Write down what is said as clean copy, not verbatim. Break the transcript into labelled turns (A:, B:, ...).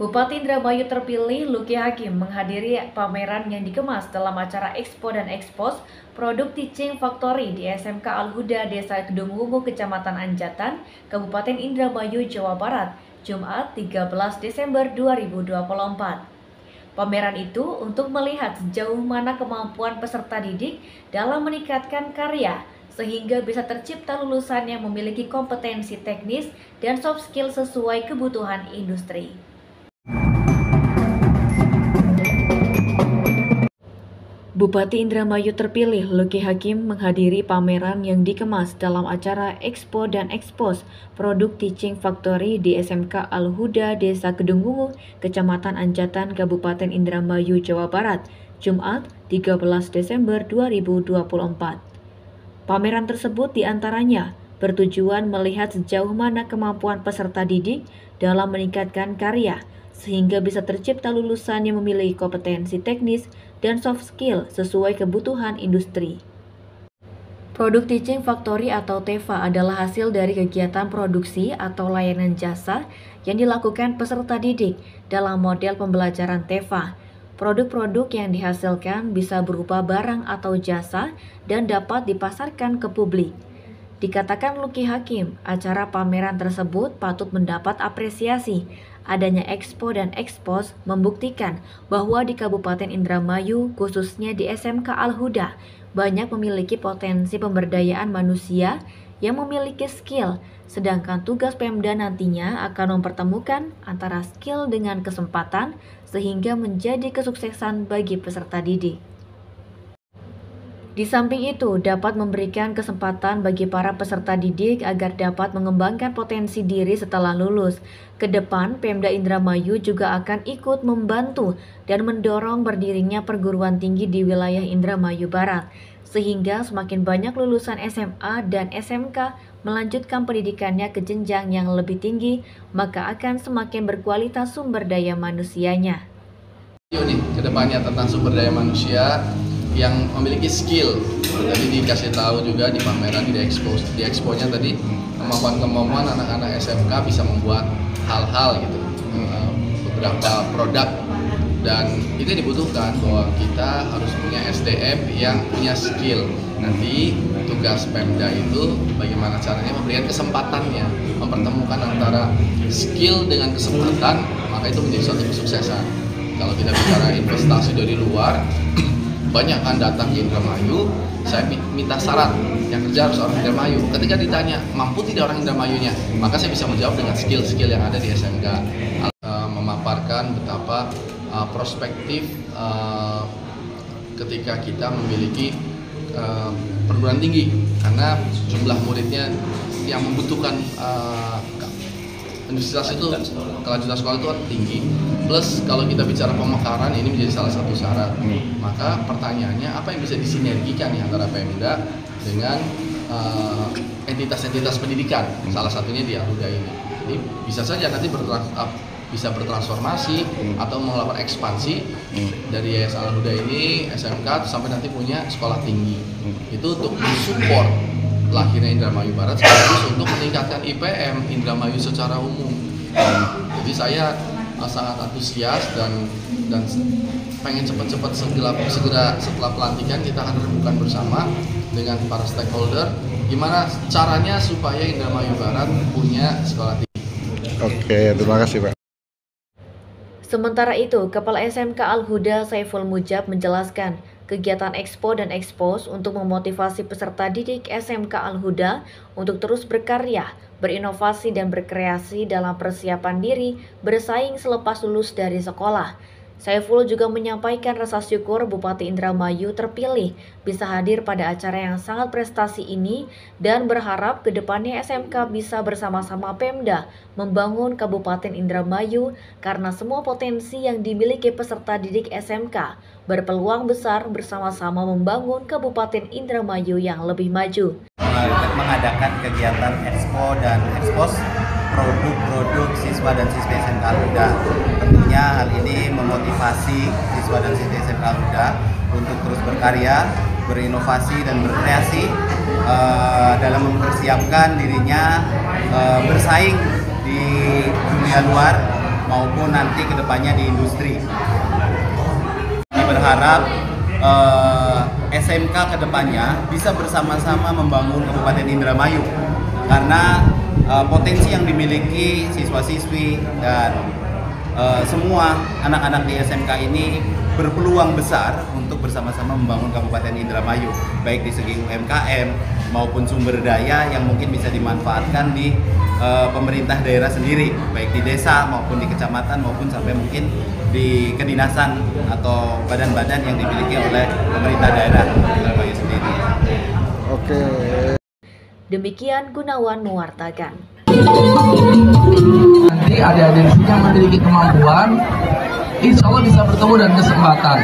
A: Bupati Indramayu terpilih Luki Hakim menghadiri pameran yang dikemas dalam acara Expo dan Expos Produk Teaching Factory di SMK Al-Huda Desa Kedung Wungu, Kecamatan Anjatan, Kabupaten Indramayu, Jawa Barat, Jumat 13 Desember 2024. Pameran itu untuk melihat sejauh mana kemampuan peserta didik dalam meningkatkan karya, sehingga bisa tercipta lulusan yang memiliki kompetensi teknis dan soft skill sesuai kebutuhan industri. Bupati Indramayu terpilih Luki Hakim menghadiri pameran yang dikemas dalam acara Expo dan Expos Produk Teaching Factory di SMK Al-Huda Desa Kedung Wungu, Kecamatan Anjatan, Kabupaten Indramayu, Jawa Barat, Jumat 13 Desember 2024. Pameran tersebut diantaranya bertujuan melihat sejauh mana kemampuan peserta didik dalam meningkatkan karya, sehingga bisa tercipta lulusan yang memiliki kompetensi teknis dan soft skill sesuai kebutuhan industri. Produk Teaching Factory atau TEFA adalah hasil dari kegiatan produksi atau layanan jasa yang dilakukan peserta didik dalam model pembelajaran TEFA. Produk-produk yang dihasilkan bisa berupa barang atau jasa dan dapat dipasarkan ke publik. Dikatakan Luki Hakim, acara pameran tersebut patut mendapat apresiasi. Adanya Expo dan Expos membuktikan bahwa di Kabupaten Indramayu, khususnya di SMK Al-Huda, banyak memiliki potensi pemberdayaan manusia yang memiliki skill, sedangkan tugas Pemda nantinya akan mempertemukan antara skill dengan kesempatan sehingga menjadi kesuksesan bagi peserta didik. Di samping itu, dapat memberikan kesempatan bagi para peserta didik agar dapat mengembangkan potensi diri setelah lulus. Ke depan, Pemda Indramayu juga akan ikut membantu dan mendorong berdirinya perguruan tinggi di wilayah Indramayu Barat, sehingga semakin banyak lulusan SMA dan SMK melanjutkan pendidikannya ke jenjang yang lebih tinggi, maka akan semakin berkualitas sumber daya manusianya.
B: Nih, kedepannya tentang sumber daya manusia yang memiliki skill. Tadi dikasih tahu juga di pameran di expo-nya tadi kemampuan anak-anak SMK bisa membuat hal-hal gitu, beberapa produk, dan itu dibutuhkan bahwa kita harus punya SDM yang punya skill. Nanti tugas Pemda itu bagaimana caranya memberikan kesempatannya, mempertemukan antara skill dengan kesempatan, maka itu menjadi suatu kesuksesan. Kalau kita bicara investasi dari luar, banyak kan datang ke Indramayu, saya minta syarat yang kerja harus orang Indramayu. Ketika ditanya mampu tidak orang Indramayunya, maka saya bisa menjawab dengan skill-skill yang ada di SMK. Memaparkan betapa prospektif ketika kita memiliki perguruan tinggi, karena jumlah muridnya yang membutuhkan universitas itu, kelanjutan sekolah itu tinggi. Plus kalau kita bicara pemekaran, ini menjadi salah satu syarat. Maka pertanyaannya, apa yang bisa disinergikan nih antara Pemda dengan entitas-entitas pendidikan? Salah satunya di Al-Huda ini. Jadi bisa saja nanti bisa bertransformasi atau melakukan ekspansi dari Yayasan Al-Huda ini, SMK, sampai nanti punya sekolah tinggi. Itu untuk mensupport lahirnya Indramayu Barat, sekaligus untuk meningkatkan IPM Indramayu secara umum. Jadi saya sangat antusias dan pengen cepat-cepat segera setelah pelantikan kita akan rembukan bersama dengan para stakeholder gimana caranya supaya Indramayu Barat punya sekolah tinggi.
C: Oke, terima kasih Pak.
A: Sementara itu, Kepala SMK Al-Huda Saiful Mujab menjelaskan kegiatan Expo dan Expos untuk memotivasi peserta didik SMK Al-Huda untuk terus berkarya, berinovasi dan berkreasi dalam persiapan diri bersaing selepas lulus dari sekolah. Saiful juga menyampaikan rasa syukur Bupati Indramayu terpilih bisa hadir pada acara yang sangat prestasi ini dan berharap kedepannya SMK bisa bersama-sama Pemda membangun Kabupaten Indramayu karena semua potensi yang dimiliki peserta didik SMK berpeluang besar bersama-sama membangun Kabupaten Indramayu yang lebih maju.
D: Mengadakan kegiatan Expo dan Expos produk-produk siswa dan siswi SMK Al-Huda. Tentunya hal ini memotivasi siswa dan siswi SMK Al-Huda untuk terus berkarya, berinovasi dan berkreasi dalam mempersiapkan dirinya bersaing di dunia luar maupun nanti kedepannya di industri. Kami berharap SMK kedepannya bisa bersama-sama membangun Kabupaten Indramayu, karena potensi yang dimiliki siswa-siswi dan semua anak-anak di SMK ini berpeluang besar untuk bersama-sama membangun Kabupaten Indramayu, baik di segi UMKM maupun sumber daya yang mungkin bisa dimanfaatkan di pemerintah daerah sendiri, baik di desa maupun di kecamatan maupun sampai mungkin di kedinasan atau badan-badan yang dimiliki oleh pemerintah daerah Indramayu sendiri.
C: Oke.
A: Demikian Gunawan mewartakan.
E: Nanti adik-adik yang memiliki kemampuan, insya Allah bisa bertemu dan kesempatan.